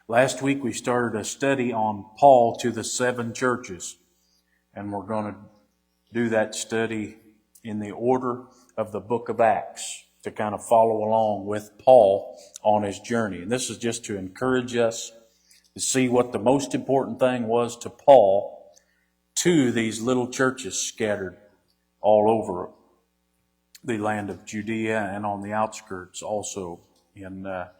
Last week we started a study on Paul to the 7 churches, and we're going to do that study in the order of the book of Acts to kind of follow along with Paul on his journey. And this is just to encourage us to see what the most important thing was to Paul to these little churches scattered all over the land of Judea and on the outskirts also in the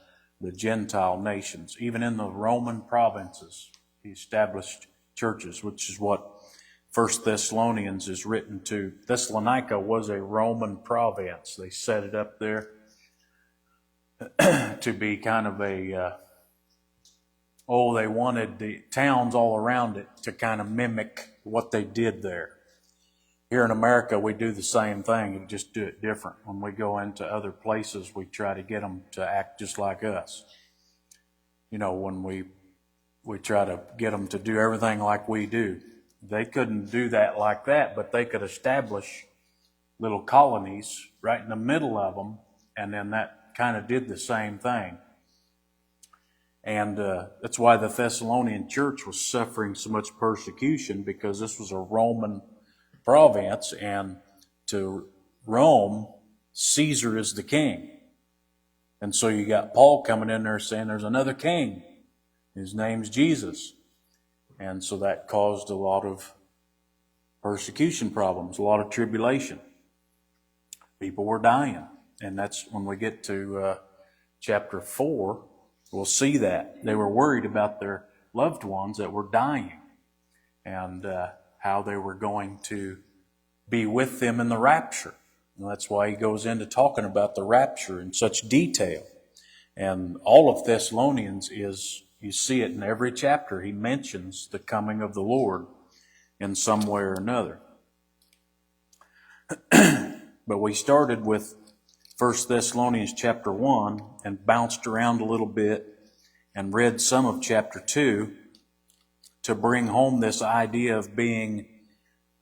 Gentile nations. Even in the Roman provinces, he established churches, which is what 1 Thessalonians is written to. Thessalonica was a Roman province. They set it up there to be kind of they wanted the towns all around it to kind of mimic what they did there. Here in America, we do the same thing, we just do it different. When we go into other places, we try to get them to act just like us. You know, when we try to get them to do everything like we do. They couldn't do that like that, but they could establish little colonies right in the middle of them, and then that kind of did the same thing. And that's why the Thessalonian church was suffering so much persecution, because this was a Roman province, and to Rome, Caesar is the king. And so you got Paul coming in there saying there's another king. His name's Jesus. And so that caused a lot of persecution problems, a lot of tribulation. People were dying. And that's when we get to chapter 4, we'll see that. They were worried about their loved ones that were dying, and how they were going to be with them in the rapture. And that's why he goes into talking about the rapture in such detail. And all of Thessalonians is, you see it in every chapter, he mentions the coming of the Lord in some way or another. But we started with 1 Thessalonians chapter 1 and bounced around a little bit and read some of chapter 2 to bring home this idea of being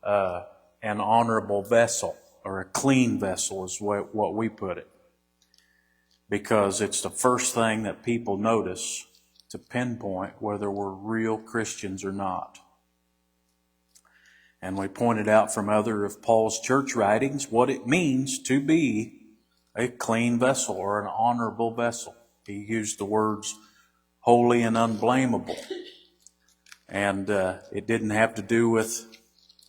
an honorable vessel, or a clean vessel is what we put it. Because it's the first thing that people notice to pinpoint whether we're real Christians or not. And we pointed out from other of Paul's church writings what it means to be a clean vessel or an honorable vessel. He used the words holy and unblameable. And it didn't have to do with,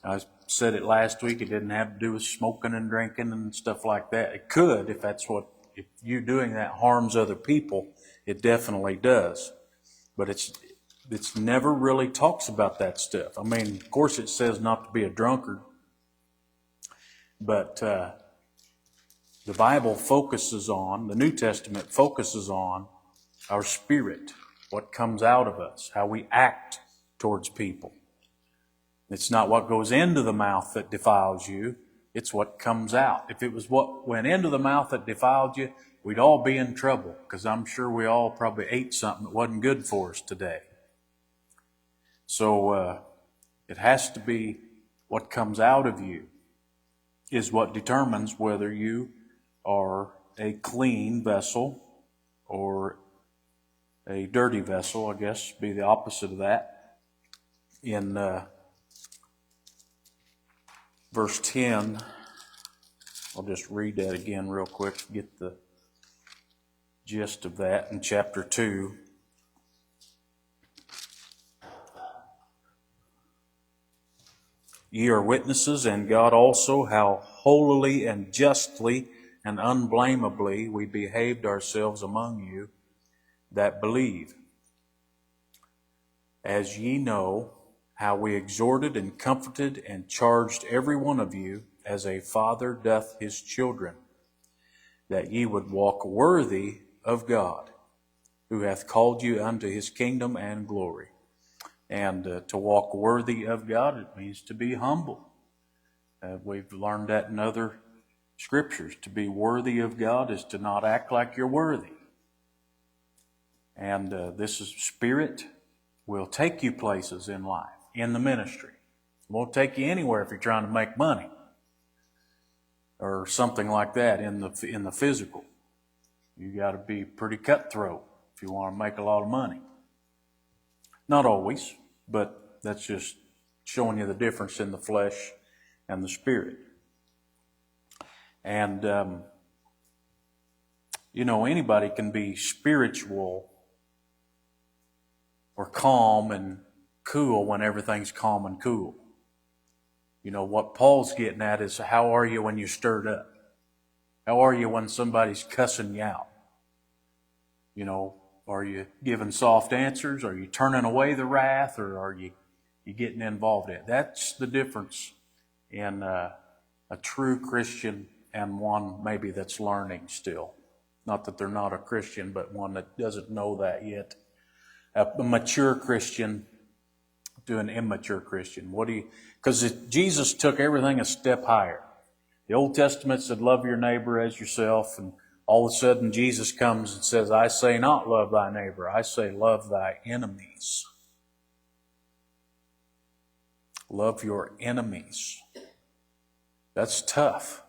I said it last week, it didn't have to do with smoking and drinking and stuff like that. It could, if you doing that harms other people, it definitely does. But it's never really talks about that stuff. I mean, of course it says not to be a drunkard, but the Bible focuses on, the New Testament focuses on our spirit, what comes out of us, how we act towards people. It's not what goes into the mouth that defiles you, it's what comes out. If it was what went into the mouth that defiled you, we'd all be in trouble, because I'm sure we all probably ate something that wasn't good for us today. So it has to be what comes out of you is what determines whether you are a clean vessel or a dirty vessel, I guess, be the opposite of that. In verse 10, I'll just read that again real quick to get the gist of that in chapter 2. Ye are witnesses, and God also, how holily and justly and unblameably we behaved ourselves among you that believe. As ye know, how we exhorted and comforted and charged every one of you, as a father doth his children, that ye would walk worthy of God, who hath called you unto his kingdom and glory. And to walk worthy of God, it means to be humble. We've learned that in other scriptures. To be worthy of God is to not act like you're worthy. And this is spirit will take you places in life, in the ministry. It won't take you anywhere if you're trying to make money or something like that in the physical. You got to be pretty cutthroat if you want to make a lot of money. Not always, but that's just showing you the difference in the flesh and the spirit. And, anybody can be spiritual or calm and cool when everything's calm and cool. What Paul's getting at is, how are you when you're stirred up? How are you when somebody's cussing you out? Are you giving soft answers? Are you turning away the wrath? Or are you getting involved in it? That's the difference in a true Christian and one maybe that's learning still. Not that they're not a Christian, but one that doesn't know that yet. A mature Christian to an immature Christian. Because Jesus took everything a step higher. The Old Testament said, love your neighbor as yourself, and all of a sudden Jesus comes and says, I say not love thy neighbor, I say love thy enemies. Love your enemies. That's tough.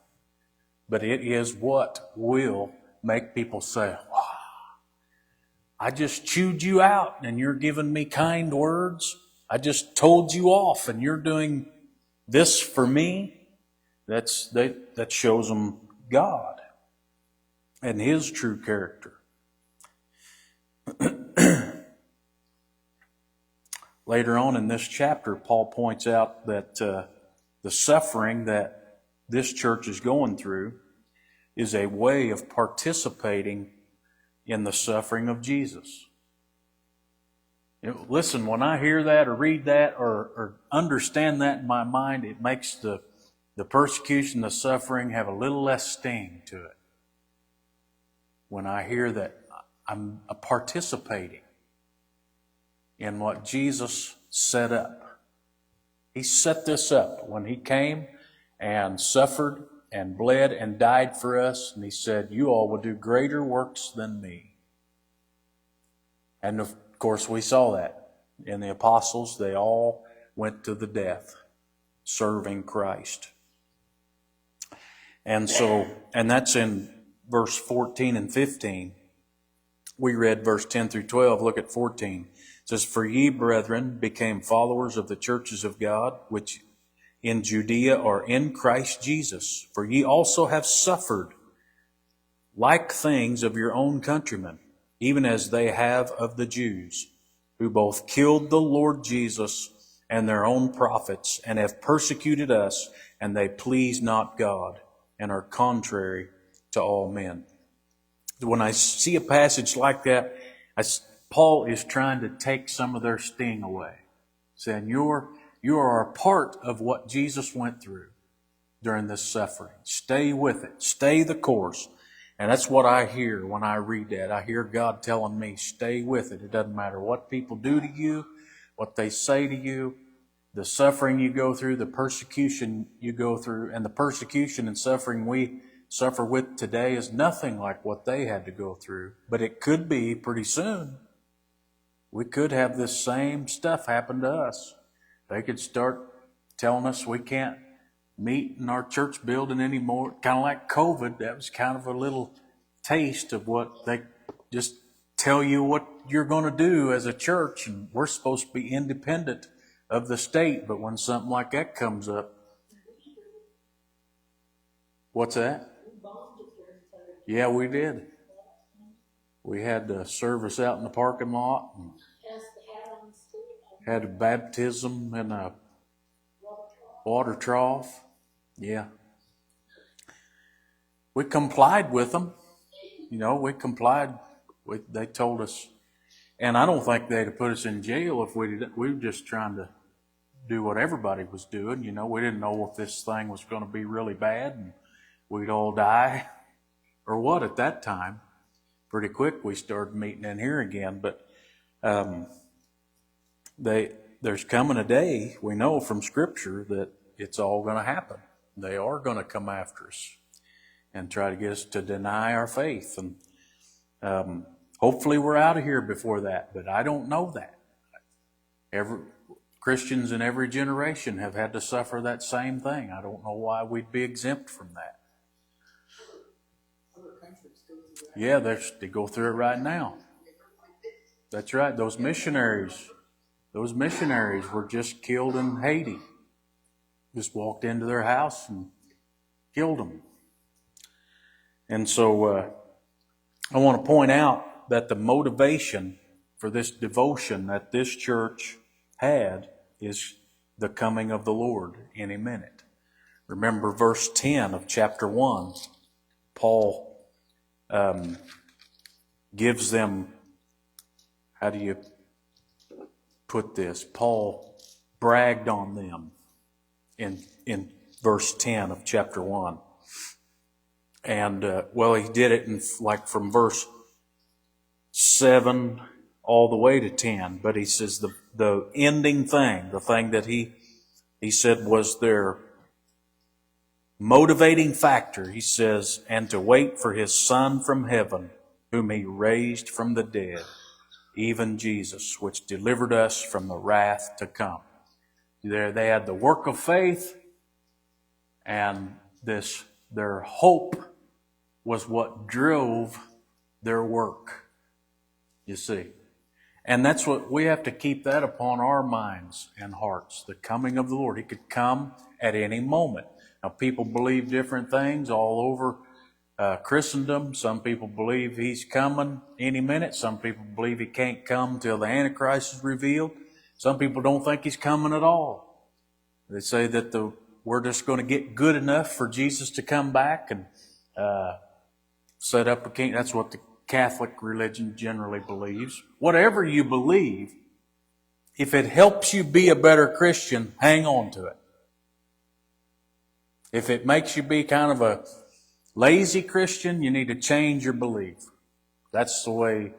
But it is what will make people say, wow, I just chewed you out and you're giving me kind words. I just told you off and you're doing this for me. That shows them God and His true character. Later on in this chapter, Paul points out that the suffering that this church is going through is a way of participating in the suffering of Jesus. Listen, when I hear that or read that or understand that in my mind, it makes the persecution, the suffering have a little less sting to it. When I hear that I'm participating in what Jesus set up. He set this up when He came and suffered and bled and died for us. And He said, you all will do greater works than me. And of course we saw that in the apostles. They all went to the death serving Christ. And that's in verse 14 and 15. We read verse 10 through 12. Look at 14. It says, for ye, brethren, became followers of the churches of God, which in Judea are in Christ Jesus. For ye also have suffered like things of your own countrymen, even as they have of the Jews, who both killed the Lord Jesus and their own prophets, and have persecuted us, and they please not God, and are contrary to all men. When I see a passage like that, Paul is trying to take some of their sting away, saying you are a part of what Jesus went through during this suffering. Stay with it. Stay the course. And that's what I hear when I read that. I hear God telling me, stay with it. It doesn't matter what people do to you, what they say to you, the suffering you go through, the persecution you go through, and the persecution and suffering we suffer with today is nothing like what they had to go through. But it could be pretty soon. We could have this same stuff happen to us. They could start telling us we can't meet in our church building anymore. Kind of like COVID. That was kind of a little taste of what they just tell you what you're going to do as a church. And we're supposed to be independent of the state. But when something like that comes up, what's that? Yeah, we did. We had the service out in the parking lot and had a baptism in a water trough. Yeah. We complied with them. We complied. They told us. And I don't think they'd have put us in jail if we were just trying to do what everybody was doing. We didn't know if this thing was going to be really bad and we'd all die or what at that time. Pretty quick we started meeting in here again. But there's coming a day, we know from Scripture, that it's all going to happen. They are going to come after us and try to get us to deny our faith. And hopefully we're out of here before that, but I don't know that. Christians in every generation have had to suffer that same thing. I don't know why we'd be exempt from that. Yeah, they go through it right now. That's right. Those missionaries those missionaries were just killed in Haiti. Just walked into their house and killed them. And so I want to point out that the motivation for this devotion that this church had is the coming of the Lord any minute. Remember verse 10 of chapter 1. Paul gives them, how do you put this? Paul bragged on them in verse 10 of chapter 1. And, he did it from verse 7 all the way to 10. But he says the ending thing, the thing that he said was their motivating factor, he says, and to wait for his Son from heaven, whom he raised from the dead, even Jesus, which delivered us from the wrath to come. There they had the work of faith, and their hope was what drove their work, you see. And that's what we have to keep that upon our minds and hearts, the coming of the Lord. He could come at any moment. Now, people believe different things all over Christendom. Some people believe he's coming any minute. Some people believe he can't come till the Antichrist is revealed. Some people don't think he's coming at all. They say that we're just going to get good enough for Jesus to come back and set up a king. That's what the Catholic religion generally believes. Whatever you believe, if it helps you be a better Christian, hang on to it. If it makes you be kind of a lazy Christian, you need to change your belief. That's the way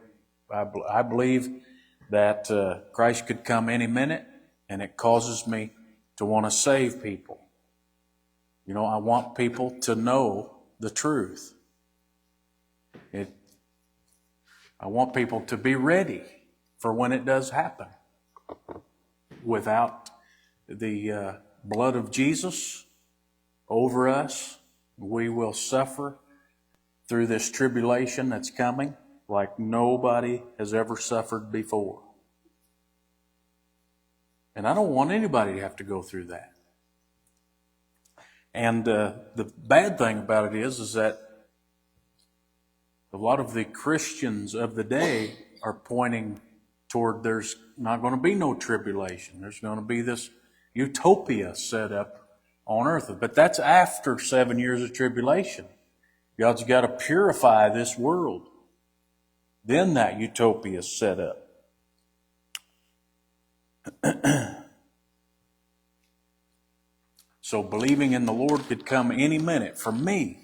I believe that Christ could come any minute, and it causes me to want to save people. You know, I want people to know the truth. I want people to be ready for when it does happen. Without the blood of Jesus over us, we will suffer through this tribulation that's coming like nobody has ever suffered before. And I don't want anybody to have to go through that. And the bad thing about it is that a lot of the Christians of the day are pointing toward there's not going to be no tribulation. There's going to be this utopia set up on earth. But that's after 7 years of tribulation. God's got to purify this world. Then that utopia is set up. So believing in the Lord could come any minute for me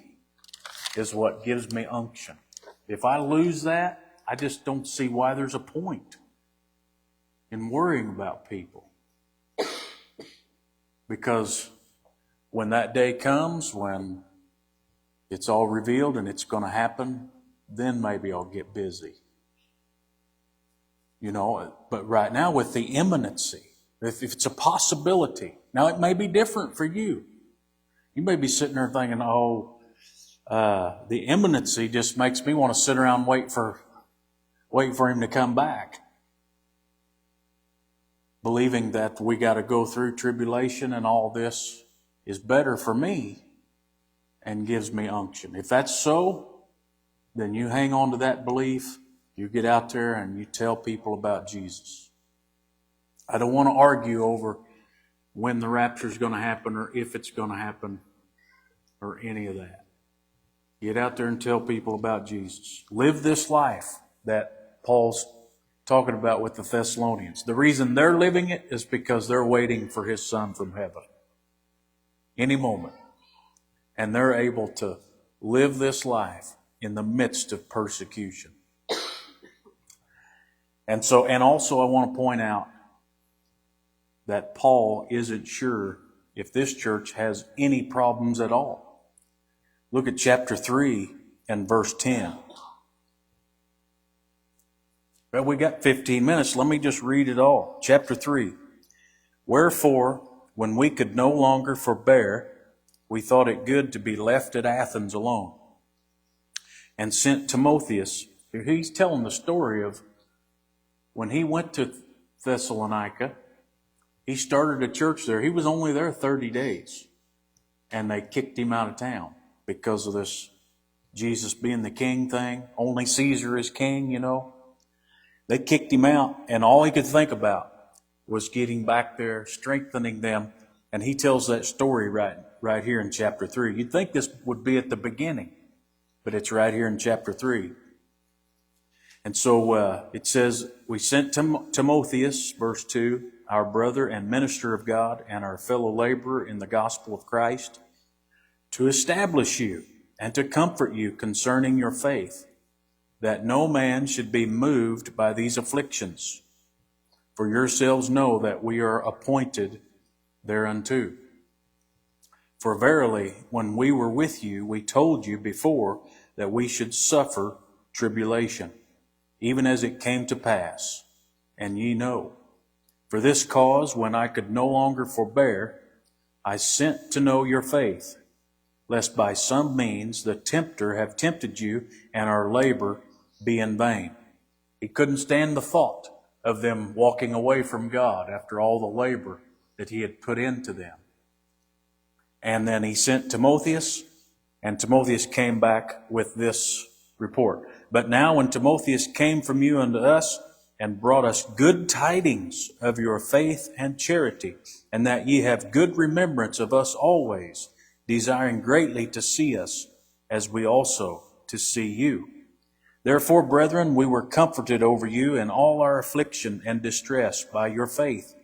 is what gives me unction. If I lose that, I just don't see why there's a point in worrying about people. Because when that day comes, when it's all revealed and it's going to happen, then maybe I'll get busy. You know, but right now with the imminency, if it's a possibility, now it may be different for you. You may be sitting there thinking, the imminency just makes me want to sit around and wait for him to come back. Believing that we got to go through tribulation and all this is better for me and gives me unction. If that's so, then you hang on to that belief. You get out there and you tell people about Jesus. I don't want to argue over when the rapture is going to happen or if it's going to happen or any of that. Get out there and tell people about Jesus. Live this life that Paul's talking about with the Thessalonians. The reason they're living it is because they're waiting for his Son from heaven. Any moment. And they're able to live this life in the midst of persecution. And also I want to point out that Paul isn't sure if this church has any problems at all. Look at chapter 3 and verse 10. Well, we got 15 minutes. Let me just read it all. Chapter 3. Wherefore, when we could no longer forbear, we thought it good to be left at Athens alone, and sent Timotheus. He's telling the story of when he went to Thessalonica. He started a church there. He was only there 30 days. And they kicked him out of town because of this Jesus being the king thing. Only Caesar is king, you know. They kicked him out, and all he could think about was getting back there, strengthening them. And he tells that story right here in chapter 3. You'd think this would be at the beginning, but it's right here in chapter 3. And so it says, we sent Timotheus, verse 2, our brother and minister of God and our fellow laborer in the gospel of Christ, to establish you and to comfort you concerning your faith, that no man should be moved by these afflictions. For yourselves know that we are appointed thereunto. For verily, when we were with you, we told you before that we should suffer tribulation, even as it came to pass, and ye know. For this cause, when I could no longer forbear, I sent to know your faith, lest by some means the tempter have tempted you, and our labor be in vain. He couldn't stand the thought of them walking away from God after all the labor that he had put into them. And then he sent Timotheus, and Timotheus came back with this report. But now when Timotheus came from you unto us, and brought us good tidings of your faith and charity, and that ye have good remembrance of us always, desiring greatly to see us, as we also to see you. Therefore, brethren, we were comforted over you in all our affliction and distress by your faith.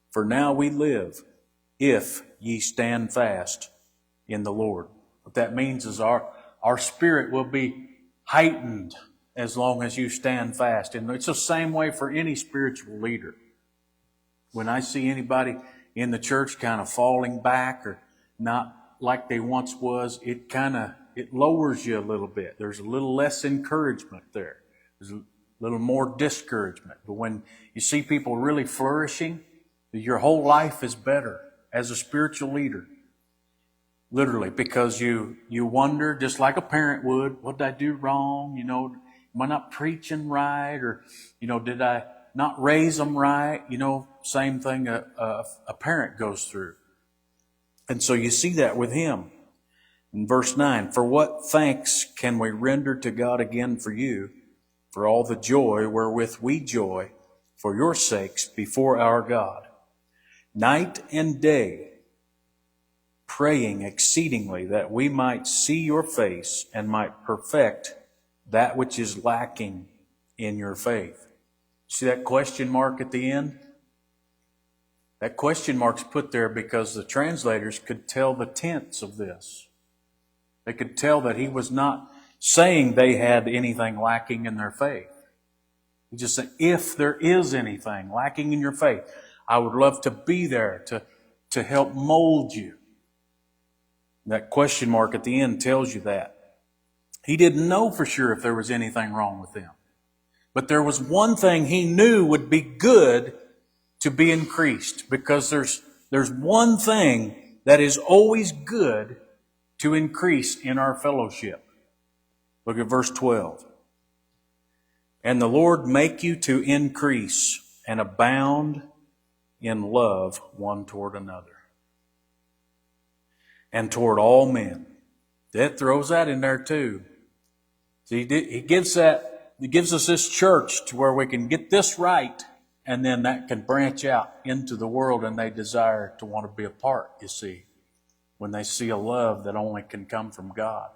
For now we live, if ye stand fast in the Lord. What that means is our spirit will be heightened as long as you stand fast. And it's the same way for any spiritual leader. When I see anybody in the church kind of falling back or not like they once was, it lowers you a little bit. There's a little less encouragement there. There's a little more discouragement. But when you see people really flourishing, your whole life is better as a spiritual leader. Literally, because you wonder, just like a parent would, what did I do wrong? You know, am I not preaching right? Or, you know, did I not raise them right? You know, same thing a parent goes through. And so you see that with him. In verse 9, for what thanks can we render to God again for you, for all the joy wherewith we joy for your sakes before our God, night and day, praying exceedingly that we might see your face and might perfect that which is lacking in your faith. See that question mark at the end? That question mark's put there because the translators could tell the tense of this. They could tell that he was not saying they had anything lacking in their faith. He just said, if there is anything lacking in your faith, I would love to be there to help mold you. That question mark at the end tells you that. He didn't know for sure if there was anything wrong with them. But there was one thing he knew would be good to be increased, because there's one thing that is always good to increase in our fellowship. Look at verse 12. And the Lord make you to increase and abound in love one toward another, and toward all men. That throws that in there too. See, he gives us this church to where we can get this right, and then that can branch out into the world, and they desire to want to be a part, you see, when they see a love that only can come from God.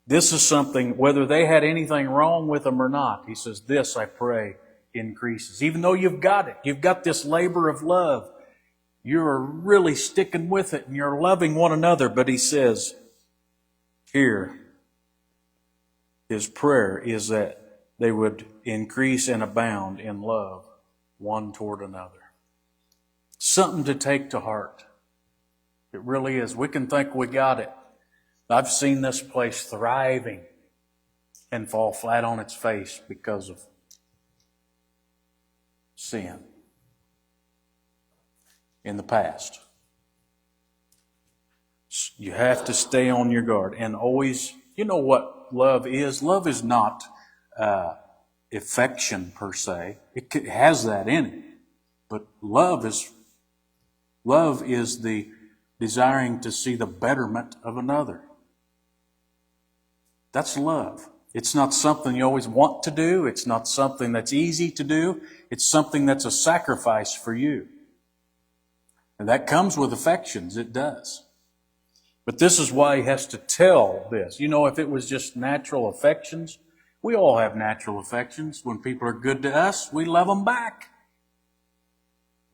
This is something, whether they had anything wrong with them or not, he says, this, I pray, increases. Even though you've got it, you've got this labor of love, you're really sticking with it and you're loving one another. But he says here, his prayer is that they would increase and abound in love one toward another. Something to take to heart. It really is. We can think we got it. I've seen this place thriving and fall flat on its face because of sin in the past. You have to stay on your guard and always, you know what love is? Love is not affection per se. It has that in it. But love is the desiring to see the betterment of another. That's love. It's not something you always want to do. It's not something that's easy to do. It's something that's a sacrifice for you. And that comes with affections. It does. But this is why he has to tell this. You know, if it was just natural affections, we all have natural affections. When people are good to us, we love them back.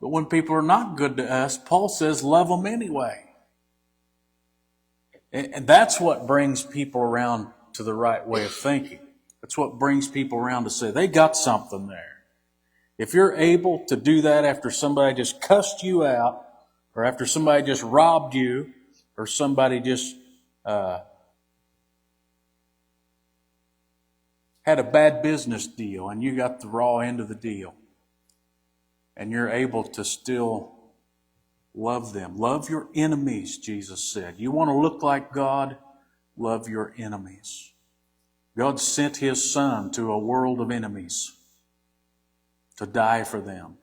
But when people are not good to us, Paul says, love them anyway. And that's what brings people around to the right way of thinking. That's what brings people around to say, they got something there. If you're able to do that after somebody just cussed you out, or after somebody just robbed you, or somebody just had a bad business deal and you got the raw end of the deal, and you're able to still love them. Love your enemies, Jesus said. You want to look like God? Love your enemies. God sent His Son to a world of enemies to die for them.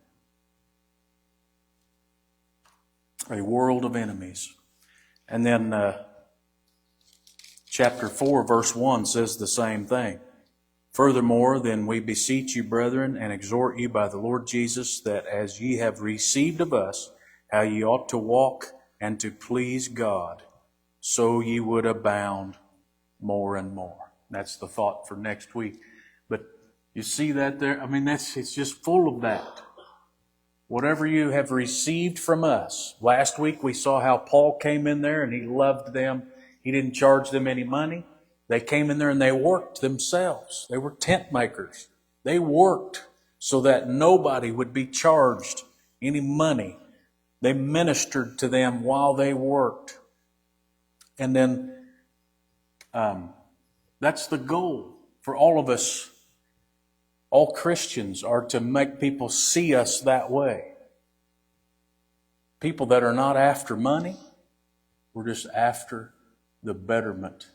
A world of enemies. And then chapter 4, verse 1 says the same thing. Furthermore, then we beseech you, brethren, and exhort you by the Lord Jesus, that as ye have received of us how ye ought to walk and to please God, so ye would abound more and more. That's the thought for next week. But you see that there? I mean, it's just full of that. Whatever you have received from us. Last week we saw how Paul came in there and he loved them. He didn't charge them any money. They came in there and they worked themselves. They were tent makers. They worked so that nobody would be charged any money. They ministered to them while they worked. And then that's the goal for all of us. All Christians are to make people see us that way. People that are not after money, we're just after the betterment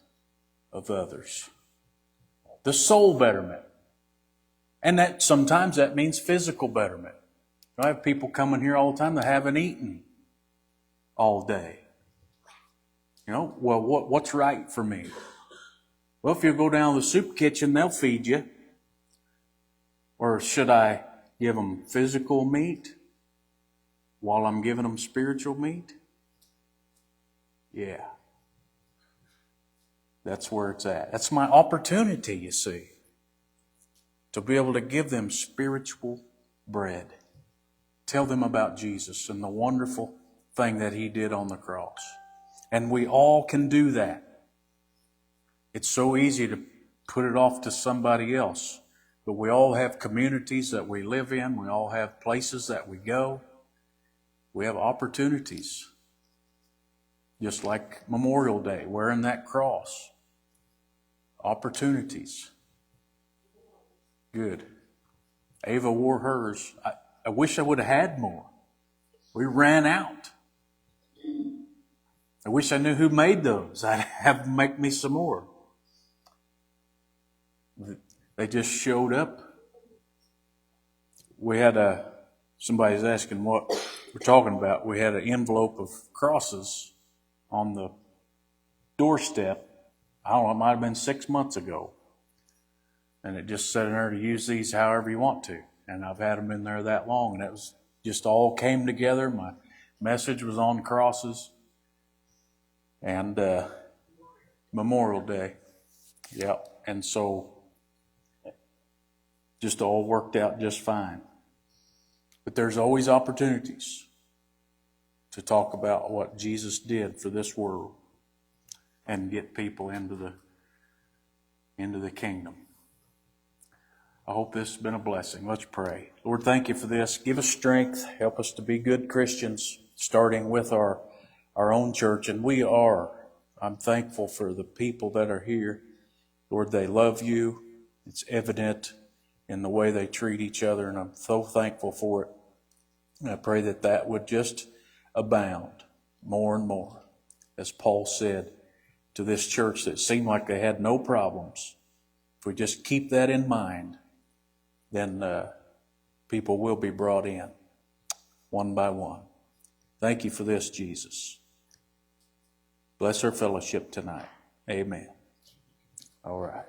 of others. The soul betterment. And that sometimes that means physical betterment. I have people coming here all the time that haven't eaten all day. You know, well, what's right for me? Well, if you go down to the soup kitchen, they'll feed you. Or should I give them physical meat while I'm giving them spiritual meat? Yeah. That's where it's at. That's my opportunity, you see, to be able to give them spiritual bread. Tell them about Jesus and the wonderful thing that He did on the cross. And we all can do that. It's so easy to put it off to somebody else. But we all have communities that we live in. We all have places that we go. We have opportunities. Just like Memorial Day, wearing that cross. Opportunities. Good. Ava wore hers. I wish I would have had more. We ran out. I wish I knew who made those. I'd have them make me some more. They just showed up. We had somebody's asking what we're talking about. We had an envelope of crosses on the doorstep. I don't know, it might have been 6 months ago. And it just said in there to use these however you want to. And I've had them in there that long. And it was just all came together. My message was on crosses. And Memorial Day. Yeah. And so just all worked out just fine. But there's always opportunities to talk about what Jesus did for this world and get people into the kingdom. I hope this has been a blessing. Let's pray. Lord, thank you for this. Give us strength. Help us to be good Christians, starting with our own church. And we are. I'm thankful for the people that are here. Lord, they love you. It's evident in the way they treat each other, and I'm so thankful for it. And I pray that that would just abound more and more. As Paul said to this church that seemed like they had no problems, if we just keep that in mind, then people will be brought in one by one. Thank you for this, Jesus. Bless our fellowship tonight. Amen. All right.